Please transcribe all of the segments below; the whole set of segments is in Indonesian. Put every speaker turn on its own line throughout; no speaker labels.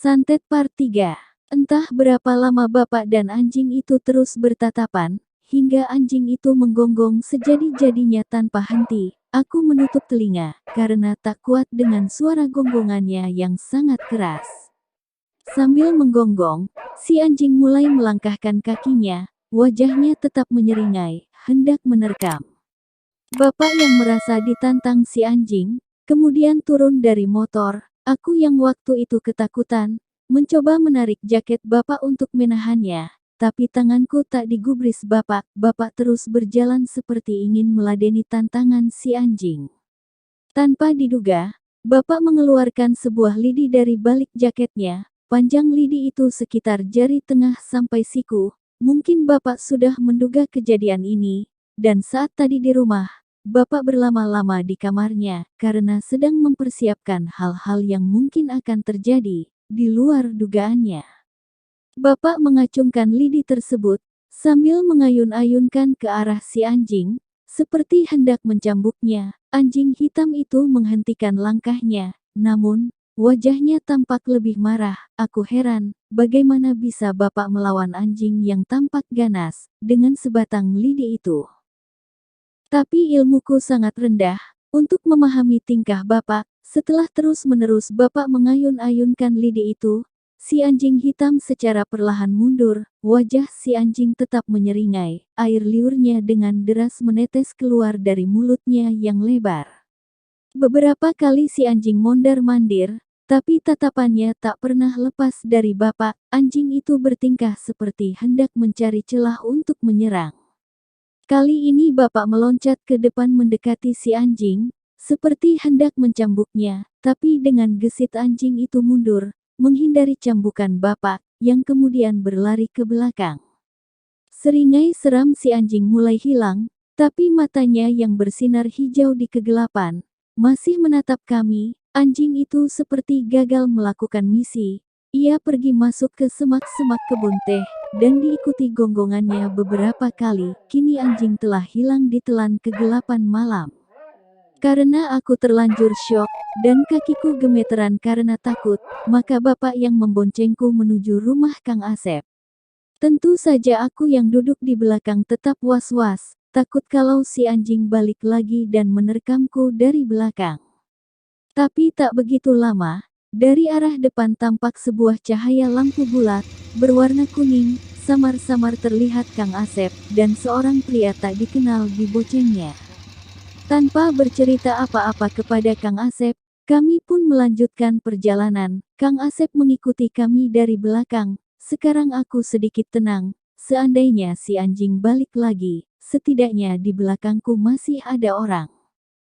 Santet Part 3. Entah berapa lama bapak dan anjing itu terus bertatapan, hingga anjing itu menggonggong sejadi-jadinya tanpa henti. Aku menutup telinga, karena tak kuat dengan suara gonggongannya yang sangat keras. Sambil menggonggong, si anjing mulai melangkahkan kakinya, wajahnya tetap menyeringai, hendak menerkam. Bapak yang merasa ditantang si anjing, kemudian turun dari motor. Aku yang waktu itu ketakutan, mencoba menarik jaket bapak untuk menahannya, tapi tanganku tak digubris bapak. Bapak terus berjalan seperti ingin meladeni tantangan si anjing. Tanpa diduga, bapak mengeluarkan sebuah lidi dari balik jaketnya. Panjang lidi itu sekitar jari tengah sampai siku. Mungkin bapak sudah menduga kejadian ini, dan saat tadi di rumah, bapak berlama-lama di kamarnya karena sedang mempersiapkan hal-hal yang mungkin akan terjadi di luar dugaannya. Bapak mengacungkan lidi tersebut sambil mengayun-ayunkan ke arah si anjing, seperti hendak mencambuknya. Anjing hitam itu menghentikan langkahnya, namun wajahnya tampak lebih marah. Aku heran, bagaimana bisa bapak melawan anjing yang tampak ganas dengan sebatang lidi itu. Tapi ilmuku sangat rendah untuk memahami tingkah bapak. Setelah terus-menerus bapak mengayun-ayunkan lidi itu, si anjing hitam secara perlahan mundur. Wajah si anjing tetap menyeringai. Air liurnya dengan deras menetes keluar dari mulutnya yang lebar. Beberapa kali si anjing mondar-mandir, tapi tatapannya tak pernah lepas dari bapak. Anjing itu bertingkah seperti hendak mencari celah untuk menyerang. Kali ini bapak meloncat ke depan mendekati si anjing, seperti hendak mencambuknya, tapi dengan gesit anjing itu mundur, menghindari cambukan bapak, yang kemudian berlari ke belakang. Seringai seram si anjing mulai hilang, tapi matanya yang bersinar hijau di kegelapan, masih menatap kami. Anjing itu seperti gagal melakukan misi. Ia pergi masuk ke semak-semak kebun teh, dan diikuti gonggongannya beberapa kali. Kini anjing telah hilang ditelan kegelapan malam. Karena aku terlanjur syok, dan kakiku gemeteran karena takut, maka bapak yang memboncengku menuju rumah Kang Asep. Tentu saja aku yang duduk di belakang tetap was-was, takut kalau si anjing balik lagi dan menerkamku dari belakang. Tapi tak begitu lama, dari arah depan tampak sebuah cahaya lampu bulat, berwarna kuning, samar-samar terlihat Kang Asep, dan seorang pria tak dikenal di bocengnya. Tanpa bercerita apa-apa kepada Kang Asep, kami pun melanjutkan perjalanan. Kang Asep mengikuti kami dari belakang. Sekarang aku sedikit tenang, seandainya si anjing balik lagi, setidaknya di belakangku masih ada orang.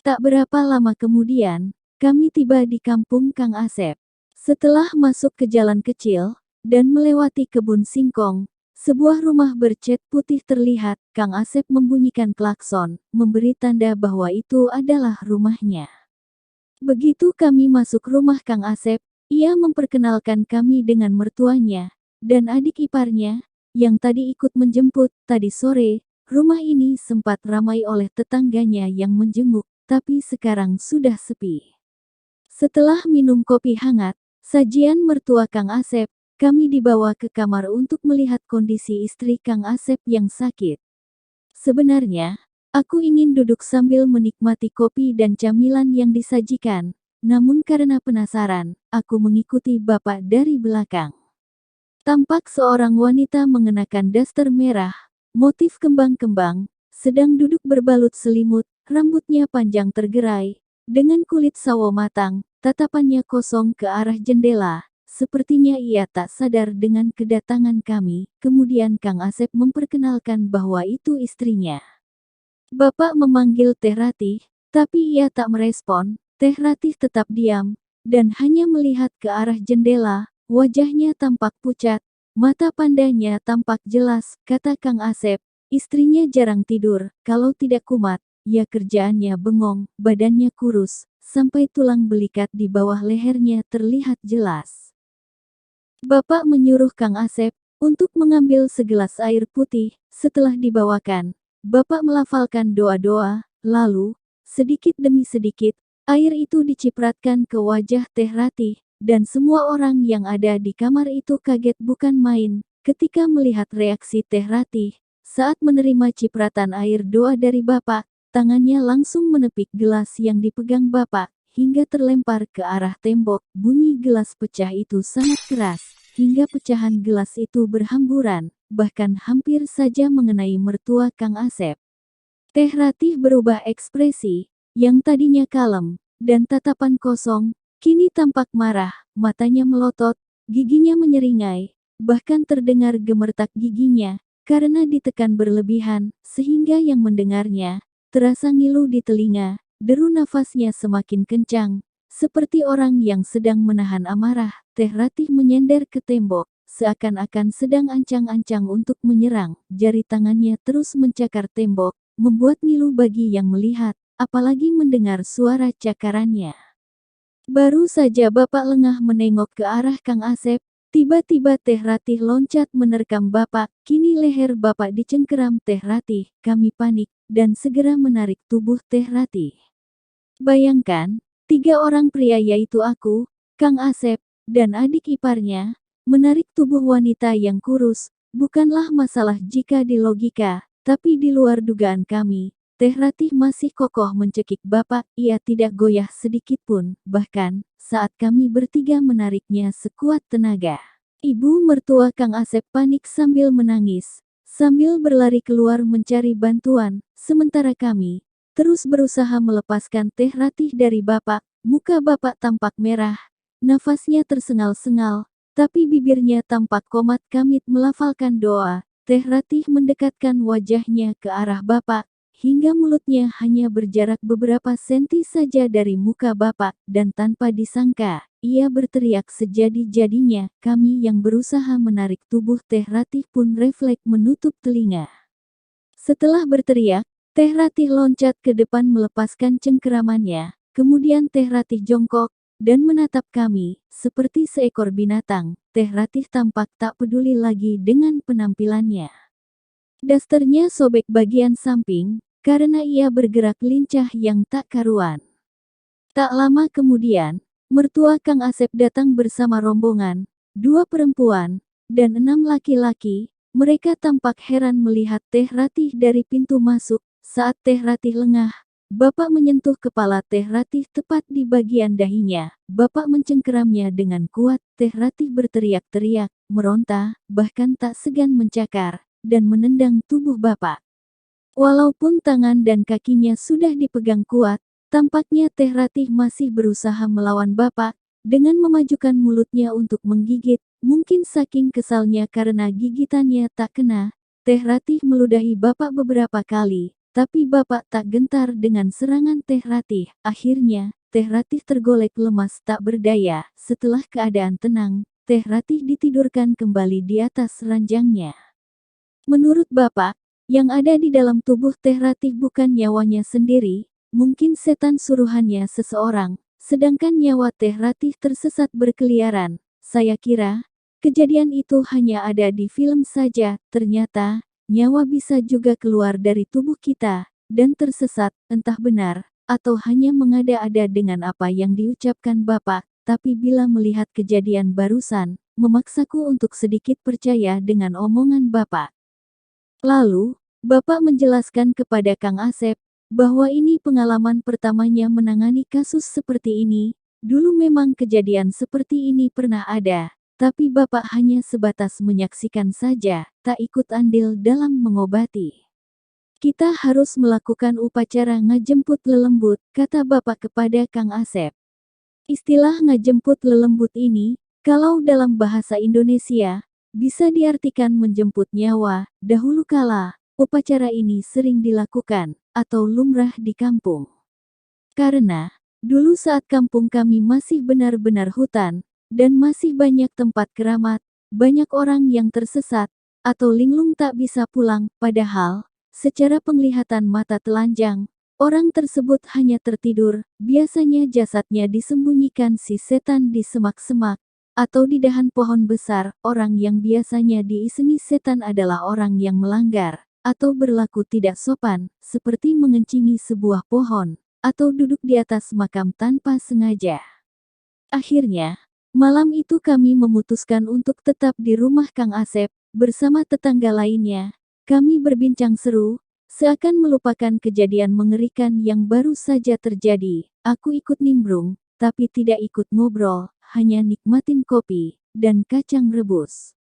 Tak berapa lama kemudian, kami tiba di kampung Kang Asep. Setelah masuk ke jalan kecil, dan melewati kebun singkong, sebuah rumah bercat putih terlihat. Kang Asep membunyikan klakson, memberi tanda bahwa itu adalah rumahnya. Begitu kami masuk rumah Kang Asep, ia memperkenalkan kami dengan mertuanya, dan adik iparnya, yang tadi ikut menjemput. Tadi sore, rumah ini sempat ramai oleh tetangganya yang menjenguk, tapi sekarang sudah sepi. Setelah minum kopi hangat, sajian mertua Kang Asep, kami dibawa ke kamar untuk melihat kondisi istri Kang Asep yang sakit. Sebenarnya, aku ingin duduk sambil menikmati kopi dan camilan yang disajikan, namun karena penasaran, aku mengikuti bapak dari belakang. Tampak seorang wanita mengenakan daster merah, motif kembang-kembang, sedang duduk berbalut selimut, rambutnya panjang tergerai, dengan kulit sawo matang, tatapannya kosong ke arah jendela. Sepertinya ia tak sadar dengan kedatangan kami. Kemudian Kang Asep memperkenalkan bahwa itu istrinya. Bapak memanggil Teh Ratih, tapi ia tak merespon. Teh Ratih tetap diam, dan hanya melihat ke arah jendela. Wajahnya tampak pucat, mata pandanya tampak jelas. Kata Kang Asep, istrinya jarang tidur, kalau tidak kumat. Ya kerjaannya bengong, badannya kurus, sampai tulang belikat di bawah lehernya terlihat jelas. Bapak menyuruh Kang Asep untuk mengambil segelas air putih. Setelah dibawakan, Bapak melafalkan doa-doa, lalu, sedikit demi sedikit, air itu dicipratkan ke wajah Teh Ratih. dan semua orang yang ada di kamar itu kaget bukan main ketika melihat reaksi Teh Ratih saat menerima cipratan air doa dari Bapak. Tangannya langsung menepik gelas yang dipegang Bapak hingga terlempar ke arah tembok. Bunyi gelas pecah itu sangat keras hingga pecahan gelas itu berhamburan, bahkan hampir saja mengenai mertua Kang Asep. Teh Ratih berubah ekspresi, yang tadinya kalem, dan tatapan kosong, kini tampak marah, matanya melotot, giginya menyeringai, bahkan terdengar gemertak giginya, karena ditekan berlebihan, sehingga yang mendengarnya, terasa ngilu di telinga, deru nafasnya semakin kencang, seperti orang yang sedang menahan amarah. Teh Ratih menyender ke tembok, seakan-akan sedang ancang-ancang untuk menyerang, jari tangannya terus mencakar tembok, membuat ngilu bagi yang melihat, apalagi mendengar suara cakarannya. Baru saja Bapak lengah menengok ke arah Kang Asep, tiba-tiba Teh Ratih loncat menerkam Bapak, kini leher Bapak dicengkeram Teh Ratih. Kami panik, dan segera menarik tubuh Teh Ratih. Bayangkan, 3 orang pria yaitu aku, Kang Asep, dan adik iparnya, menarik tubuh wanita yang kurus, bukanlah masalah jika di logika, tapi di luar dugaan kami. Teh Ratih masih kokoh mencekik Bapak, ia tidak goyah sedikit pun, bahkan, saat kami bertiga menariknya sekuat tenaga. Ibu mertua Kang Asep panik sambil menangis, sambil berlari keluar mencari bantuan, sementara kami, terus berusaha melepaskan Teh Ratih dari Bapak. Muka Bapak tampak merah, nafasnya tersengal-sengal, tapi bibirnya tampak komat kamit melafalkan doa. Teh Ratih mendekatkan wajahnya ke arah Bapak, hingga mulutnya hanya berjarak beberapa senti saja dari muka Bapak, dan tanpa disangka, ia berteriak sejadi-jadinya. Kami yang berusaha menarik tubuh Teh Ratih pun refleks menutup telinga. Setelah berteriak, Teh Ratih loncat ke depan melepaskan cengkeramannya, kemudian Teh Ratih jongkok, dan menatap kami, seperti seekor binatang. Teh Ratih tampak tak peduli lagi dengan penampilannya. Dasternya sobek bagian samping, karena ia bergerak lincah yang tak karuan. Tak lama kemudian, mertua Kang Asep datang bersama rombongan, 2 perempuan, dan 6 laki-laki. Mereka tampak heran melihat Teh Ratih dari pintu masuk. Saat Teh Ratih lengah, Bapak menyentuh kepala Teh Ratih tepat di bagian dahinya. Bapak mencengkeramnya dengan kuat. Teh Ratih berteriak-teriak, meronta, bahkan tak segan mencakar, dan menendang tubuh Bapak. Walaupun tangan dan kakinya sudah dipegang kuat, tampaknya Teh Ratih masih berusaha melawan Bapak, dengan memajukan mulutnya untuk menggigit. Mungkin saking kesalnya karena gigitannya tak kena, Teh Ratih meludahi Bapak beberapa kali. Tapi Bapak tak gentar dengan serangan Teh Ratih. Akhirnya, Teh Ratih tergolek lemas tak berdaya. Setelah keadaan tenang, Teh Ratih ditidurkan kembali di atas ranjangnya. Menurut Bapak, yang ada di dalam tubuh Teh Ratih bukan nyawanya sendiri, mungkin setan suruhannya seseorang, sedangkan nyawa Teh Ratih tersesat berkeliaran. Saya kira, kejadian itu hanya ada di film saja. Ternyata, nyawa bisa juga keluar dari tubuh kita, dan tersesat, entah benar, atau hanya mengada-ada dengan apa yang diucapkan Bapak. Tapi bila melihat kejadian barusan, memaksaku untuk sedikit percaya dengan omongan Bapak. Lalu, Bapak menjelaskan kepada Kang Asep, bahwa ini pengalaman pertamanya menangani kasus seperti ini. Dulu memang kejadian seperti ini pernah ada, tapi Bapak hanya sebatas menyaksikan saja, tak ikut andil dalam mengobati. Kita harus melakukan upacara ngajemput lelembut, kata Bapak kepada Kang Asep. Istilah ngajemput lelembut ini, kalau dalam bahasa Indonesia, bisa diartikan menjemput nyawa. Dahulu kala, upacara ini sering dilakukan, atau lumrah di kampung. Karena, dulu saat kampung kami masih benar-benar hutan, dan masih banyak tempat keramat, banyak orang yang tersesat, atau linglung tak bisa pulang, padahal, secara penglihatan mata telanjang, orang tersebut hanya tertidur. Biasanya jasadnya disembunyikan si setan di semak-semak, atau di dahan pohon besar. Orang yang biasanya diisengi setan adalah orang yang melanggar, atau berlaku tidak sopan, seperti mengencingi sebuah pohon, atau duduk di atas makam tanpa sengaja. Akhirnya, Malam itu kami memutuskan untuk tetap di rumah Kang Asep, bersama tetangga lainnya. Kami berbincang seru, seakan melupakan kejadian mengerikan yang baru saja terjadi. Aku ikut nimbrung, tapi tidak ikut ngobrol, hanya nikmatin kopi dan kacang rebus.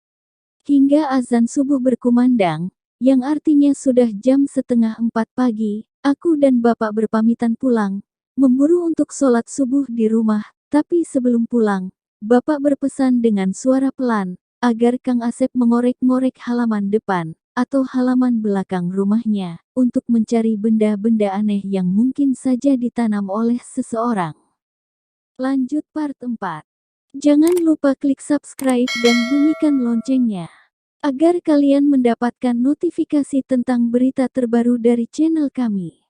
Hingga azan subuh berkumandang, yang artinya sudah jam setengah 4 pagi, aku dan bapak berpamitan pulang, memburu untuk sholat subuh di rumah, tapi sebelum pulang, bapak berpesan dengan suara pelan, agar Kang Asep mengorek-ngorek halaman depan, atau halaman belakang rumahnya, untuk mencari benda-benda aneh yang mungkin saja ditanam oleh seseorang. Lanjut part 4. Jangan lupa klik subscribe dan bunyikan loncengnya, agar kalian mendapatkan notifikasi tentang berita terbaru dari channel kami.